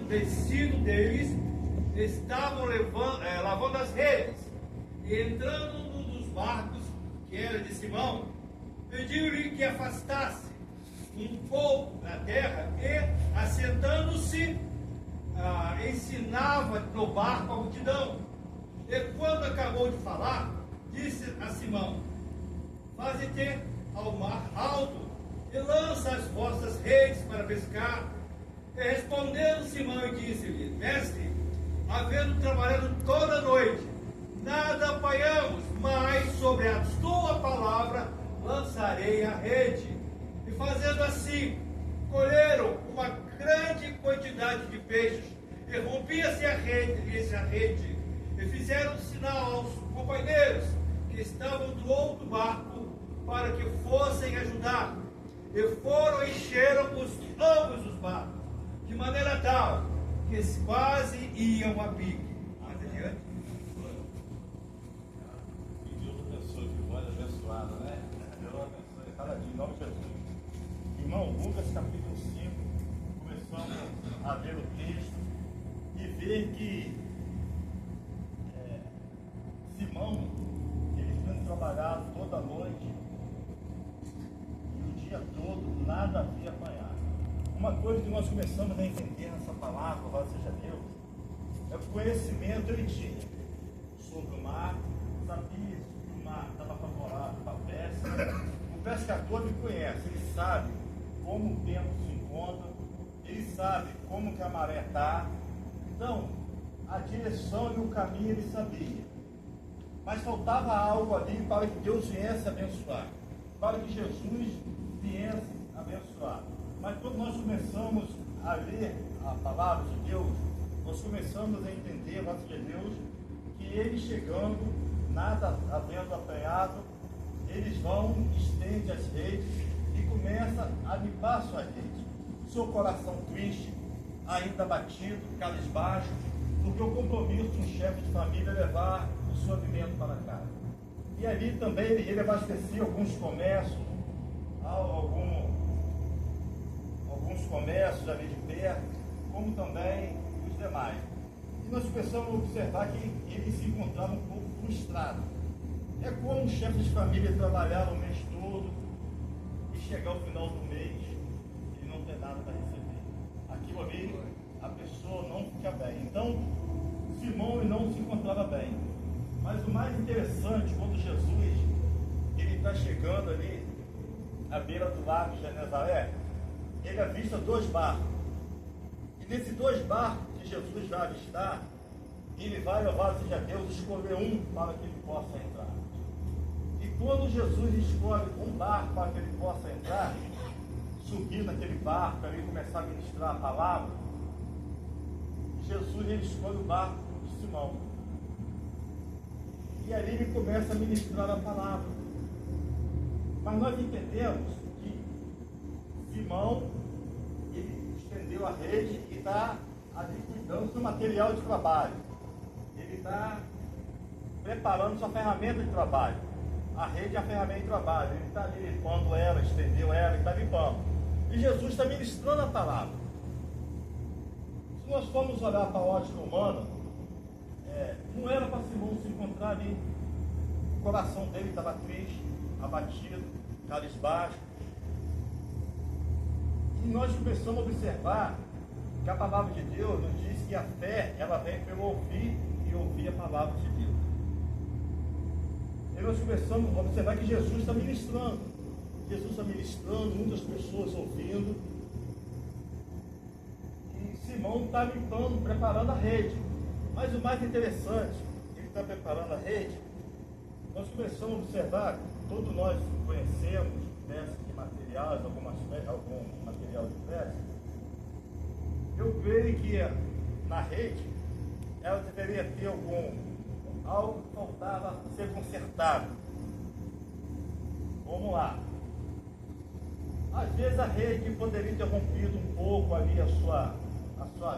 descido deles, estavam lavando as redes. E entrando num dos barcos, que era de Simão, pediu-lhe que afastasse um pouco da terra e, assentando-se, ensinava no barco a multidão. E quando acabou de falar, disse a Simão: faze-te ao mar alto e lança as vossas redes para pescar. E respondendo Simão e disse-lhe: mestre, havendo trabalhado toda a noite, nada apanhamos, mas sobre a tua palavra lançarei a rede. E fazendo assim, colheram uma grande quantidade de peixes, e rompia-se a rede, e fizeram sinal aos companheiros que estavam do outro barco, para que fossem ajudar. E foram e encheram ambos os barcos, de maneira tal que quase iam a pique. Mais adiante. Que Deus abençoe, que voz abençoada, né? Deus abençoe cada dia, em nome de Jesus. Irmão, Lucas capítulo 5, começamos a ler o texto e ver que Simão, ele tinha trabalhado toda a noite e o dia todo nada havia apanhado. Uma coisa que nós começamos a entender nessa palavra, louvado seja Deus, é o conhecimento ele tinha sobre o mar, sabia que o mar estava favorável para a pesca. O pescador ele conhece, ele sabe como o tempo se encontra, ele sabe como que a maré está. Então, a direção e o caminho ele sabia. Mas faltava algo ali para que Deus viesse abençoar, para que Jesus viesse abençoar. Mas quando nós começamos a ler a palavra de Deus, nós começamos a entender, graças a Deus, que eles chegando, nada havendo apanhado, eles vão, estendem as redes e começam a limpar suas redes. Seu coração triste, ainda batido, cabisbaixo, porque o compromisso de um chefe de família é levar o seu alimento para casa. E ali também ele abastecia alguns comércios, alguns comércios ali de perto, como também os demais. E nós começamos a observar que ele se encontrava um pouco frustrado. É como um chefe de família trabalhar o mês todo e chegar ao final do mês e não ter nada para receber. Aquilo ali, a pessoa não fica bem. Então, Simão ele não se encontrava bem. Mas o mais interessante, quando Jesus ele está chegando ali à beira do lago de Genezaré, ele avista dois barcos. E nesses dois barcos que Jesus vai avistar, ele vai, louvado seja Deus, escolher um para que ele possa entrar. E quando Jesus escolhe um barco para que ele possa entrar, subir naquele barco para ele começar a ministrar a palavra, Jesus ele escolhe o barco de Simão. E ali ele começa a ministrar a palavra. Mas nós entendemos que Simão, ele estendeu a rede e está ali cuidando do material de trabalho. Ele está preparando sua ferramenta de trabalho. A rede é a ferramenta de trabalho. Ele está ali limpando ela, estendeu ela e está limpando. E Jesus está ministrando a palavra. Se nós formos olhar para a ótica humana, não era para Simão se encontrar ali. O coração dele estava triste, abatido, cabisbaixo. E nós começamos a observar que a palavra de Deus nos diz que a fé, ela vem pelo ouvir e ouvir a palavra de Deus. E nós começamos a observar que Jesus está ministrando. Jesus está ministrando, muitas pessoas ouvindo. E Simão está limpando, preparando a rede. Mas o mais interessante, ele está preparando a rede. Nós começamos a observar, todos nós conhecemos peças de materiais, algum material de peça. Eu creio que na rede ela deveria ter algo que faltava ser consertado. Vamos lá. Às vezes a rede poderia ter rompido um pouco ali a sua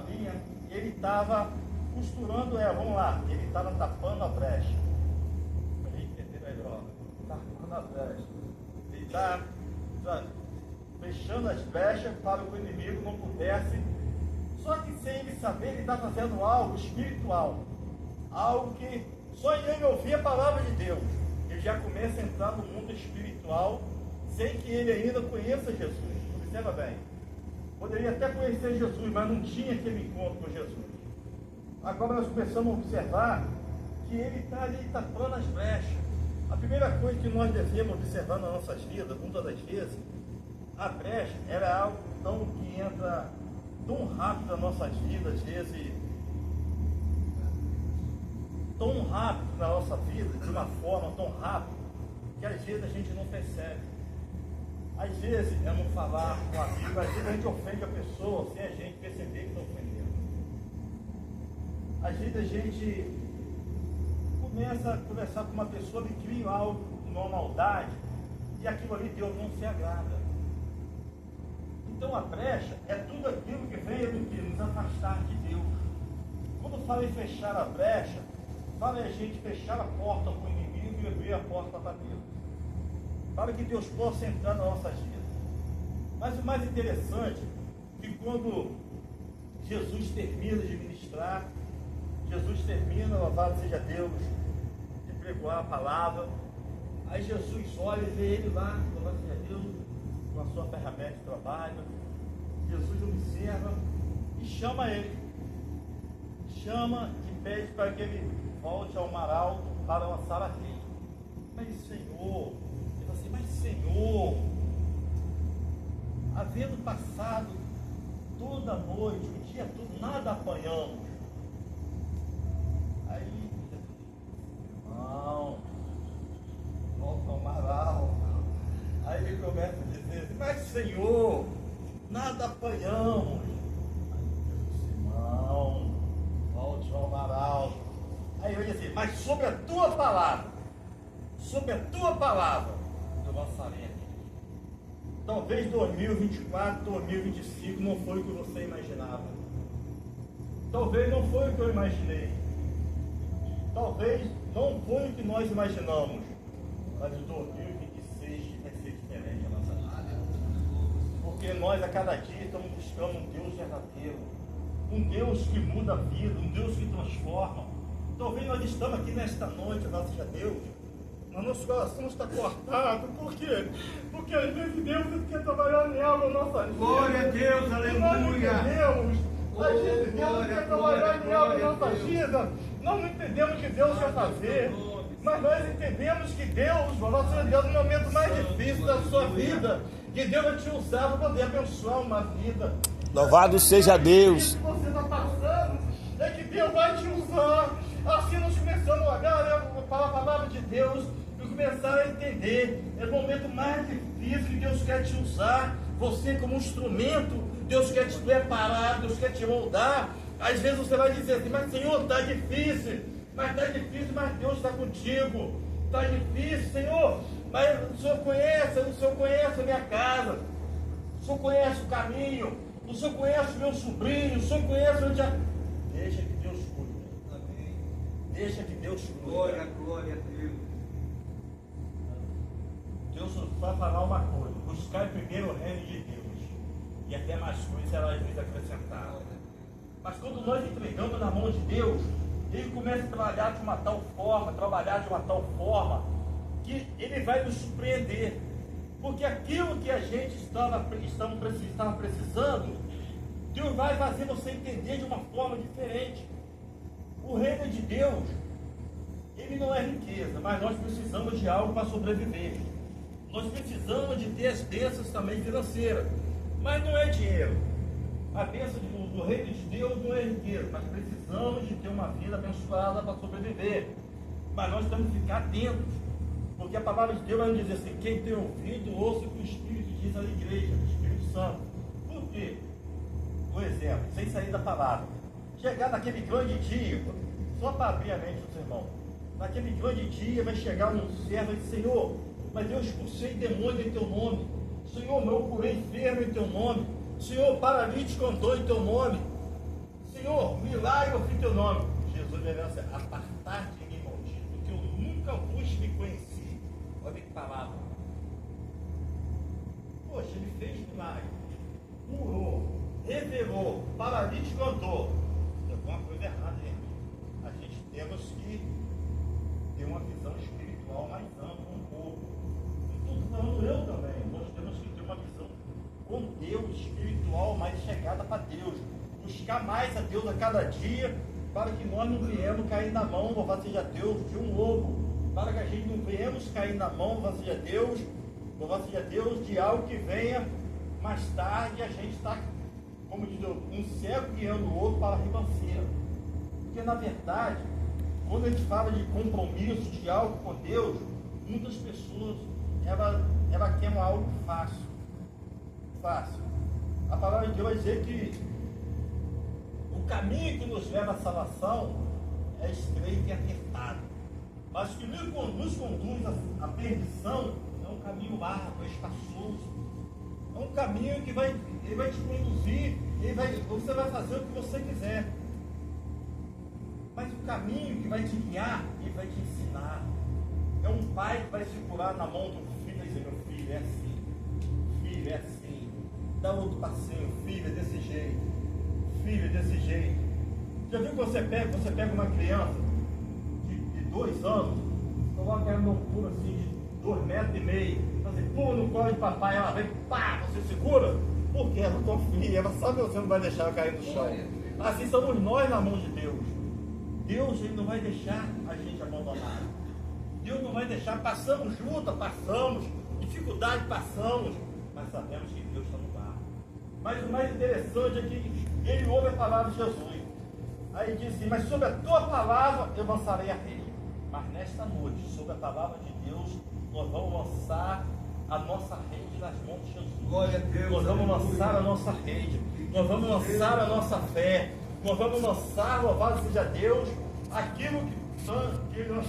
linha, e ele estava costurando ela. Vamos lá, ele estava tapando a brecha. Tapando a brecha. Ele está fechando as brechas para que o inimigo não pudesse. Só que sem ele saber, ele está fazendo algo espiritual, algo que só em ele ouvir a palavra de Deus, ele já começa a entrar no mundo espiritual, sem que ele ainda conheça Jesus. Observa bem, poderia até conhecer Jesus, mas não tinha aquele encontro com Jesus. Agora nós começamos a observar que ele está ali tapando as brechas. A primeira coisa que nós devemos observar nas nossas vidas, muitas das vezes, a brecha era algo tão que entra tão rápido nas nossas vidas, às vezes, tão rápido na nossa vida, de uma forma tão rápida, que às vezes a gente não percebe. Às vezes é não falar com um amigo, às vezes a gente ofende a pessoa sem a gente perceber que está ofendendo. Às vezes a gente começa a conversar com uma pessoa que cria algo, uma maldade, e aquilo ali Deus não se agrada. Então a brecha é tudo aquilo que vem do que nos afastar de Deus. Quando fala em fechar a brecha, fala em a gente fechar a porta para o inimigo e abrir a porta para Deus. Para que Deus possa entrar nas nossas vidas. Mas o mais interessante é que quando Jesus termina de ministrar, Jesus termina, louvado seja Deus, de pregoar a palavra, aí Jesus olha e vê ele lá, louvado seja Deus, com a sua ferramenta de trabalho. Jesus observa e chama ele. Chama e pede para que ele volte ao mar alto para uma sala rei. Mas Senhor, ele fala assim, mas Senhor, havendo passado toda a noite, o dia todo, nada apanhamos. Aí, irmão, volta ao mar alto. Aí ele começa a dizer, mas Senhor, nada apanhamos. Aí Jesus, irmão, volte ao mar alto. Aí eu diz assim, mas sobre a tua palavra, eu lançarei aqui. Talvez 2024, 2025 não foi o que você imaginava. Talvez não foi o que eu imaginei. Talvez não foi o que nós imaginamos. Mas o 2026 vai ser diferente a nossa vida. Porque nós a cada dia estamos buscando um Deus verdadeiro. Um Deus que muda a vida, um Deus que transforma. Talvez nós estamos aqui nesta noite, graças a Deus, mas nosso coração está cortado. Por quê? Porque às vezes Deus quer trabalhar em algo na nossa vida. Glória a Deus, aleluia. Nós não entendemos. Às vezes Deus quer trabalhar em algo na nossa vida. Nós não entendemos o que Deus quer fazer. Mas nós entendemos que Deus, o nosso Deus, no momento mais difícil da sua vida, que Deus vai te usar para poder abençoar uma vida. Louvado seja Deus. O que você está passando é que Deus vai te usar. Assim nós começamos a olhar para a palavra de Deus e começar a entender. É o momento mais difícil que Deus quer te usar. Você como instrumento, Deus quer te preparar, Deus quer te moldar. Às vezes você vai dizer assim, mas Senhor, está difícil. Mas está difícil, mas Deus está contigo. Está difícil, Senhor, mas o Senhor conhece a minha casa. O Senhor conhece o caminho. O Senhor conhece o meu sobrinho. O Senhor conhece onde a... Deixa que Deus cuide. Deixa que Deus cuide. Glória a Deus. Deus vai falar uma coisa. Buscar primeiro o reino de Deus. E até mais coisas ela às vezes acrescentar. Mas quando nós entregamos na mão de Deus, Ele começa a trabalhar de uma tal forma, que Ele vai nos surpreender. Porque aquilo que a gente estava precisando, Deus vai fazer você entender de uma forma diferente. O reino de Deus, ele não é riqueza, mas nós precisamos de algo para sobreviver. Nós precisamos de ter as bênçãos também financeiras, mas não é dinheiro. A bênção do reino de Deus não é riqueza, mas precisamos de ter uma vida abençoada para sobreviver. Mas nós temos que ficar atentos, porque a palavra de Deus vai nos dizer assim, quem tem ouvido, ouça o que o Espírito diz à igreja, o Espírito Santo. Por quê? Por exemplo, sem sair da palavra, chegar naquele grande dia, só para abrir a mente dos irmãos, naquele grande dia vai chegar um servo e dizer, Senhor, mas eu expulsei demônio em teu nome, Senhor, eu curei enfermo em teu nome, Senhor, paralítico andou em teu nome, Senhor, milagre eu fiz em teu nome. Jesus vai dizer, apartar-te de mim, maldito, porque eu nunca vos me conheci. Olha que palavra. Poxa, ele fez milagre, curou, revelou, paralítico andou. uma coisa errada, gente. A gente temos que ter uma visão espiritual mais ampla um pouco. Estou falando eu também. Nós temos que ter uma visão com Deus, espiritual, mais chegada para Deus. Buscar mais a Deus a cada dia, para que nós não venhamos cair na mão, louvado seja Deus, de um lobo. Para que a gente não venhamos cair na mão, louvado seja Deus, de algo que venha mais tarde. A gente está, como diz, um cego guiando o outro para a ribanceira. Porque na verdade, quando a gente fala de compromisso, de algo com Deus, muitas pessoas ela quer algo fácil. A palavra de Deus vai dizer que o caminho que nos leva à salvação é estreito e apertado, mas que nos conduz à perdição é um caminho largo, é espaçoso. É um caminho que ele vai te conduzir, você vai fazer o que você quiser. Mas o caminho que vai te guiar, ele vai te ensinar. É um pai que vai segurar na mão do filho e dizer: meu filho, é assim. Filho, é assim. Dá outro passeio, filho, é desse jeito. Filho, é desse jeito. Já viu que você pega uma criança de 2 anos, coloca ela num pulo assim de 2,5 metros, assim, pula no colo de papai, ela vem, pá, você segura? Porque ela confia, ela sabe que você não vai deixar ela cair no chão. Assim somos nós na mão de Deus. Deus, ele não vai deixar a gente abandonado. Deus não vai deixar, passamos luta, passamos, dificuldade passamos, mas sabemos que Deus está no barco. Mas o mais interessante é que ele ouve a palavra de Jesus. Aí diz assim: mas sobre a tua palavra eu lançarei a rede. Mas nesta noite, sobre a palavra de Deus, nós vamos lançar a nossa rede nas mãos de Jesus. Glória a Deus. Nós vamos lançar a nossa rede, nós vamos lançar a nossa fé, nós vamos lançar, louvado seja Deus, aquilo que nós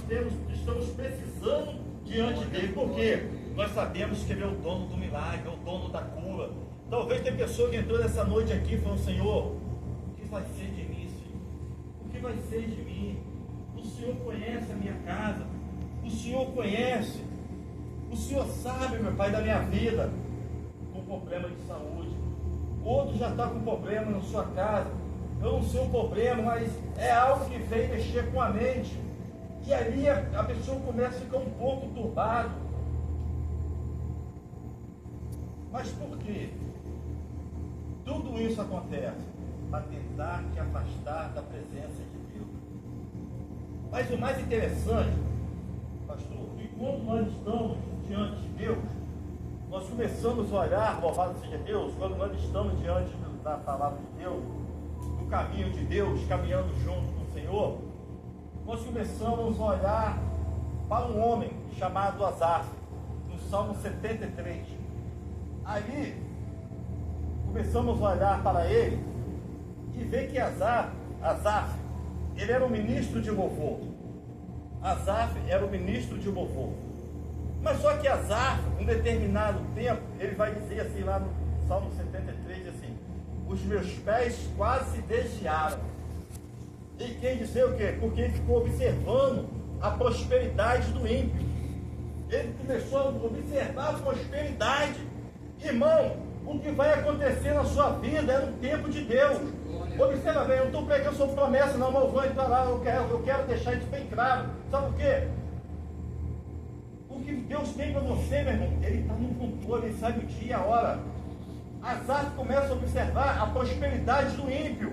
estamos precisando diante dele. Por quê? Nós sabemos que ele é o dono do milagre, é o dono da cura. Talvez tem pessoa que entrou nessa noite aqui e falou: Senhor, o que vai ser de mim, Senhor? O que vai ser de mim? O Senhor conhece a minha casa, o Senhor conhece, o Senhor sabe, meu Pai, da minha vida, com problema de saúde. Outro já está com problema na sua casa. Eu não sei o problema, mas é algo que vem mexer com a mente. E ali a pessoa começa a ficar um pouco turbado. Mas por quê? Tudo isso acontece para tentar te afastar da presença de Deus. Mas o mais interessante, pastor, que quando nós estamos diante de Deus, nós começamos a olhar, louvado seja Deus, quando nós estamos diante da palavra de Deus, do caminho de Deus, caminhando junto com o Senhor, nós começamos a olhar para um homem chamado Asaf, no Salmo 73. Ali, começamos a olhar para ele e ver que Asaf, ele era um ministro de louvor. Asaf era o ministro de louvor. Mas só que Asaf, em um determinado tempo, ele vai dizer assim lá no Salmo 73, assim: os meus pés quase se desviaram. E quem dizer o quê? Porque ele ficou observando a prosperidade do ímpio. Ele começou a observar a prosperidade. Irmão, o que vai acontecer na sua vida é no tempo de Deus. Observa bem, eu não estou pregando sobre promessa, não, mas eu vou entrar lá, eu quero deixar isso bem claro. Sabe por quê? O que Deus tem para você, meu irmão, ele está no controle, ele sabe o dia, a hora. Asaf começa a observar a prosperidade do ímpio.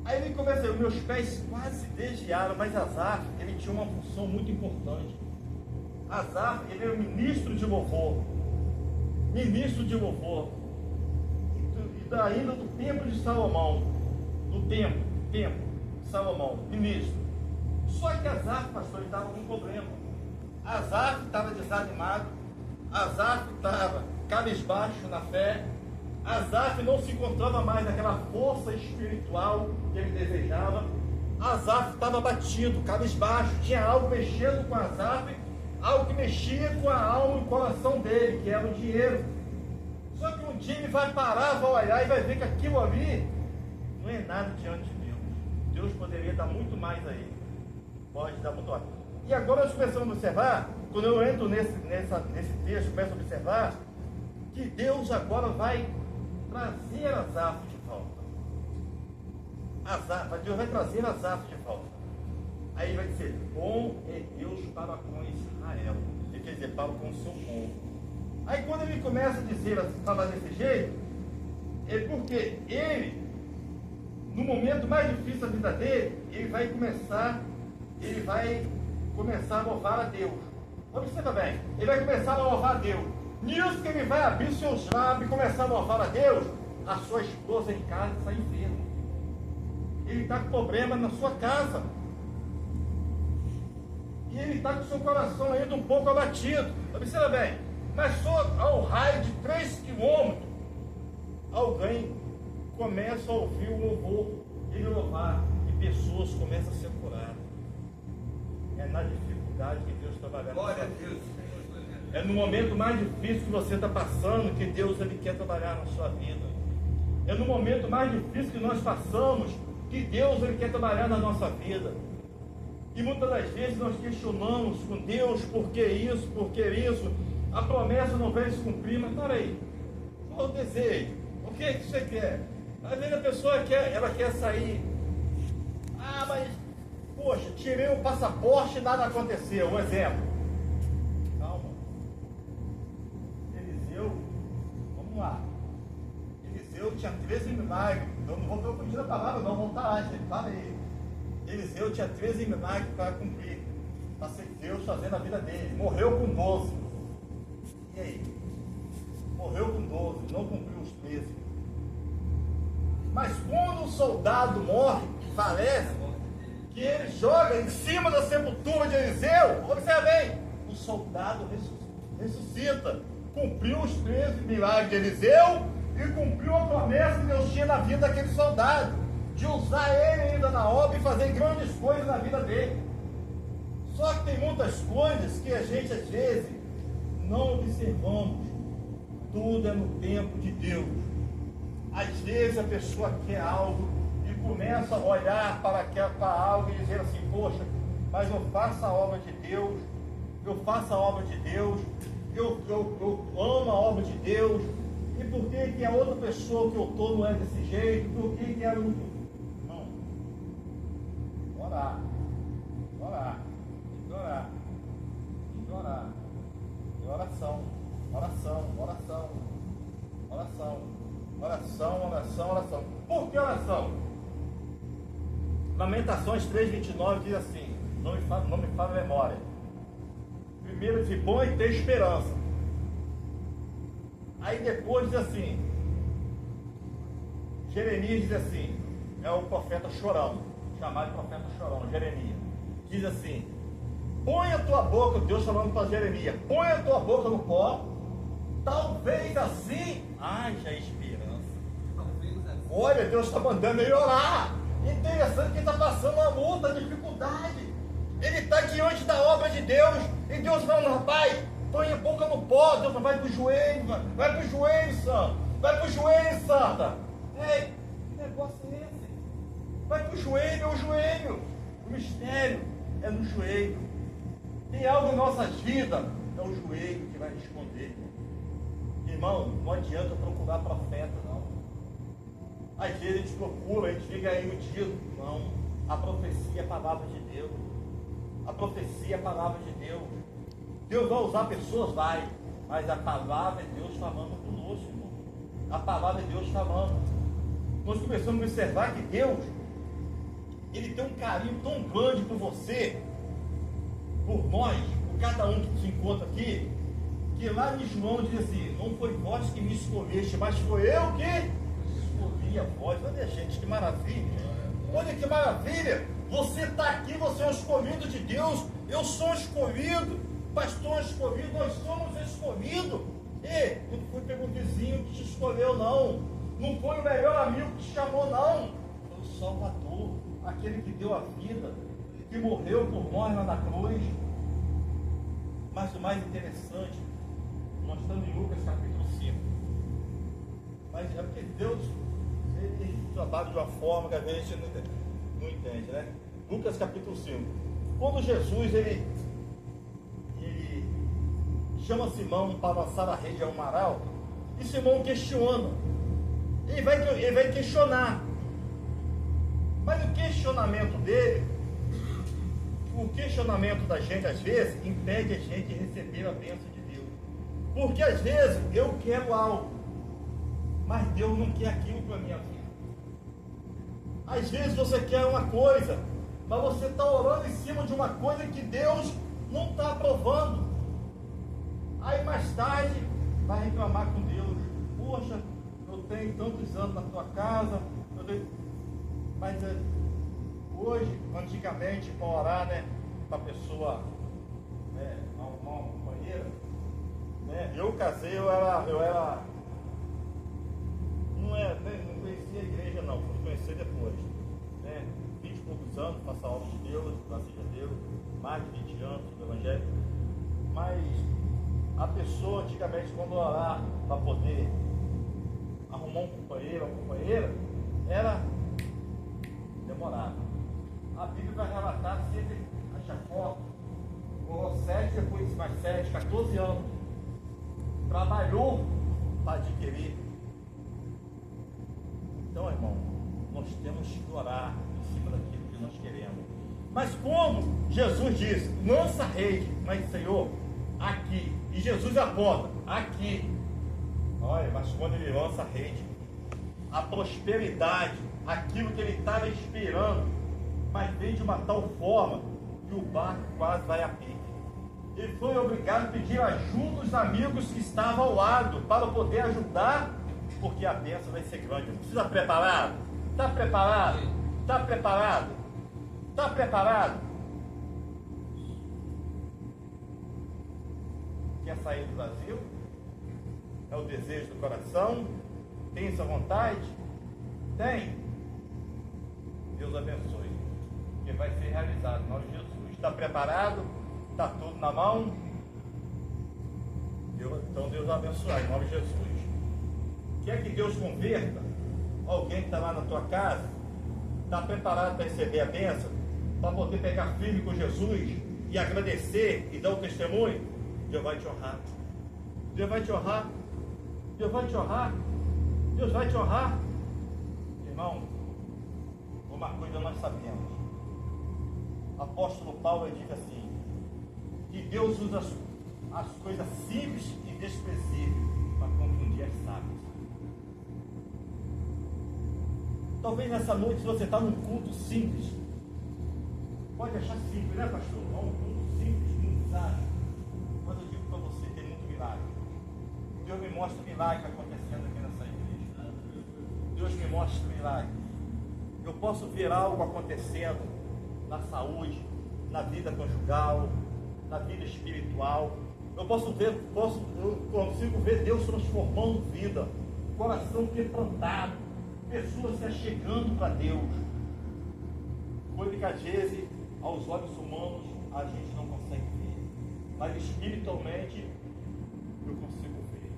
Aí ele começa a dizer: meus pés quase se desviaram. Mas Asaf, ele tinha uma função muito importante. Asaf, ele era ministro de louvor. Ministro de louvor. E ainda do templo de Salomão. Do templo de Salomão, ministro. Só que Asaf, pastor, ele estava com um problema. Asaf estava desanimado. Asaf estava cabisbaixo na fé. Asaf não se encontrava mais naquela força espiritual que ele desejava. Asaf estava abatido, cabisbaixo. Tinha algo mexendo com Asaf, algo que mexia com a alma e o coração dele, que era o dinheiro. Só que um dia ele vai parar, vai olhar e vai ver que aquilo ali não é nada diante de Deus. Deus poderia dar muito mais a ele. Pode dar muito mais. E agora nós começamos a observar, quando eu entro nesse texto, começo a observar que Deus agora vai trazer Asaf de volta. Deus vai trazer Asaf de volta. Aí ele vai dizer, bom é Deus para com Israel. Ele quer dizer, para com o seu povo. Aí quando ele começa a dizer, a falar desse jeito, é porque ele, no momento mais difícil da vida dele, ele vai começar a louvar a Deus. Observa bem, ele vai começar a louvar a Deus. Nisso que ele vai abrir seus lábios e começar a louvar a Deus, a sua esposa em casa está enferma. Ele está com problema na sua casa. E ele está com o seu coração ainda um pouco abatido. Observa bem, mas só ao raio de 3 quilômetros, alguém começa a ouvir o louvor, ele louvar, e pessoas começam a ser curadas. É na dificuldade que Deus trabalha. Glória a Deus. É no momento mais difícil que você está passando que Deus ele quer trabalhar na sua vida. É no momento mais difícil que nós passamos que Deus ele quer trabalhar na nossa vida. E muitas das vezes nós questionamos com Deus, por que isso, por que isso? A promessa não veio se cumprir, mas peraí, qual o desejo? O que é que você quer? Às vezes a pessoa quer sair. Ah, mas, poxa, tirei o passaporte e nada aconteceu. Um exemplo. Calma. Eliseu, vamos lá. Eliseu tinha 13 milagres. Eu não vou confundir a palavra, não, vou voltar antes, ele fala aí. Eliseu tinha 13 milagres para cumprir, para ser Deus fazendo a vida dele. Morreu com 12. E aí? Morreu com 12, não cumpriu os 13. Mas quando o soldado morre, falece, que ele joga em cima da sepultura de Eliseu, observe bem, o soldado ressuscita, cumpriu os 13 milagres de Eliseu e cumpriu a promessa que Deus tinha na vida daquele soldado, de usar ele ainda na obra e fazer grandes coisas na vida dele. Só que tem muitas coisas que a gente às vezes não observamos. Tudo é no tempo de Deus. Às vezes a pessoa quer algo e começa a olhar para algo e dizer assim, poxa, mas eu faço a obra de Deus, eu faço a obra de Deus, eu amo a obra de Deus, e por que a outra pessoa que eu estou não é desse jeito? Por que ela não... Não. Orar. Orar. Orar. Orar. E oração. Oração. Oração. Oração. Oração, oração, oração. Por que oração? Lamentações 3:29 diz assim, não me fala a memória. Primeiro diz, bom é ter esperança. Aí depois diz assim, Jeremias diz assim, é o profeta chorão, chamado de profeta chorão, Jeremias. Diz assim, põe a tua boca, Deus falando para Jeremias, põe a tua boca no pó, talvez assim haja esperança. Olha, Deus está mandando ele orar. Interessante que ele está passando uma luta, dificuldade. Ele está diante da obra de Deus. E Deus falando, rapaz, põe a boca no pó. Deus vai para o joelho, vai para o joelho, santo. Vai para o joelho, santa. Ei, que negócio é esse? Vai para o joelho, é o joelho. O mistério é no joelho. Tem algo em nossas vidas, é o joelho que vai responder. Irmão, não adianta procurar profeta, não. Às vezes a gente procura, a gente fica iludido. Não, a profecia é a palavra de Deus. A profecia é a palavra de Deus. Deus vai usar pessoas, vai, mas a palavra é Deus falando conosco, irmão. A palavra é Deus falando. Nós começamos a observar que Deus, Ele tem um carinho tão grande por você, por nós, por cada um que se encontra aqui, que lá em João diz assim, não foi vós que me escolheste, mas foi eu que escolhi a vós. Olha, gente, que maravilha. Olha que maravilha. Você está aqui, você é um escolhido de Deus. Eu sou um escolhido. Pastor escolhido, nós somos escolhidos. E não foi pelo vizinho que te escolheu, não. Não foi o melhor amigo que te chamou, não. Foi o Salvador, aquele que deu a vida, que morreu por nós lá na cruz. Mas o mais interessante, nós estamos em Lucas capítulo 5. Mas é porque Deus, ele trabalha de uma forma que a gente não entende, né? Lucas capítulo 5. Quando Jesus, ele chama Simão para lançar a rede ao mar alto, e Simão questiona. Ele vai questionar. Mas o questionamento dele, o questionamento da gente, às vezes, impede a gente de receber a bênção de Deus. Porque às vezes eu quero algo, mas Deus não quer aquilo para a minha vida. Às vezes você quer uma coisa, mas você está orando em cima de uma coisa que Deus não está aprovando. Aí mais tarde vai reclamar com Deus: poxa, eu tenho tantos anos na tua casa, mas hoje, antigamente, para orar, né, para a pessoa, né, arrumar uma companheira, né, eu casei, eu era não conhecia a igreja não, fui conhecer depois, né, 20 e poucos anos, passar a obra de Deus, graças a Deus, mais de 20 anos do Evangelho, mas a pessoa antigamente, quando orar para poder arrumar um companheiro, uma companheira, era demorado. A Bíblia vai relatar sempre a Jacó, morou 7, depois mais 7, 14 anos, trabalhou para adquirir. Então, irmão, nós temos que orar em cima daquilo que nós queremos. Mas como Jesus disse, lança rede, mas Senhor, aqui, e Jesus aponta, aqui. Olha, mas quando ele lança a rede, a prosperidade, aquilo que ele estava esperando, mas veio de uma tal forma que o barco quase vai a pique. Ele foi obrigado a pedir ajuda dos amigos que estavam ao lado para poder ajudar, porque a bênção vai ser grande. Você está preparado? Está preparado? Está preparado? Está preparado? Quer sair do Brasil? É o desejo do coração? Tem essa vontade? Tem? Deus abençoe. Que vai ser realizado em nome de Jesus. Está preparado? Está tudo na mão? Então Deus vai abençoar em nome de Jesus. Quer que Deus converta alguém que está lá na tua casa? Está preparado para receber a bênção? Para poder pegar firme com Jesus e agradecer e dar o testemunho? Deus vai te honrar. Deus vai te honrar. Deus vai te honrar. Deus vai te honrar. Irmão, uma coisa nós sabemos. Apóstolo Paulo diz assim, que Deus usa as coisas simples e desprezíveis para confundir as sábias. Talvez nessa noite, se você está num culto simples, pode achar simples, né, pastor? É um culto simples, muito sábio. Mas eu digo para você, tem muito milagre. Deus me mostra milagre acontecendo aqui nessa igreja. Deus me mostra milagre. Eu posso ver algo acontecendo na saúde, na vida conjugal, na vida espiritual. Eu consigo ver Deus transformando vida, coração quebrantado, pessoas se achegando para Deus. Coisa que às vezes, aos olhos humanos, a gente não consegue ver, mas espiritualmente eu consigo ver.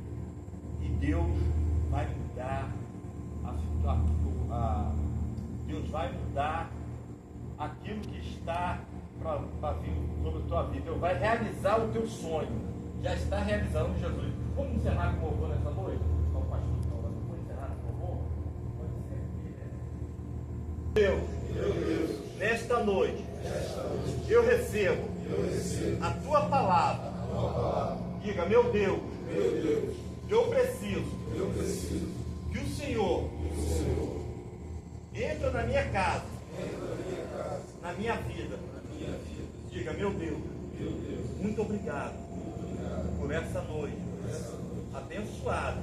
E Deus vai mudar Deus vai mudar aquilo que está para vir sobre a tua vida. Deus vai realizar o teu sonho. Já está realizando, Jesus. Vamos encerrar com o louvor nessa noite? Então, pastor, vamos encerrar com o louvor? Deus, nesta noite, eu recebo a tua palavra. Diga, meu Deus, eu preciso que o Senhor entre na minha casa, na minha vida. Diga, meu Deus, muito obrigado por essa noite abençoada,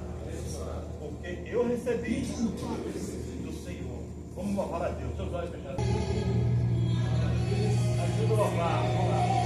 porque eu recebi do Senhor. Vamos louvar a Deus. Seus olhos fechados. Ajuda a louvar. Vamos lá.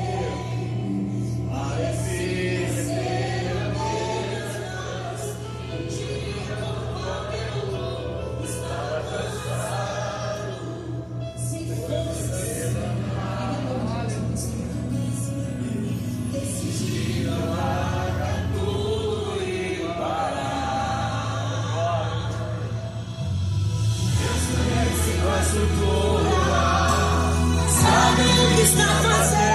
Sabe o que está fazendo.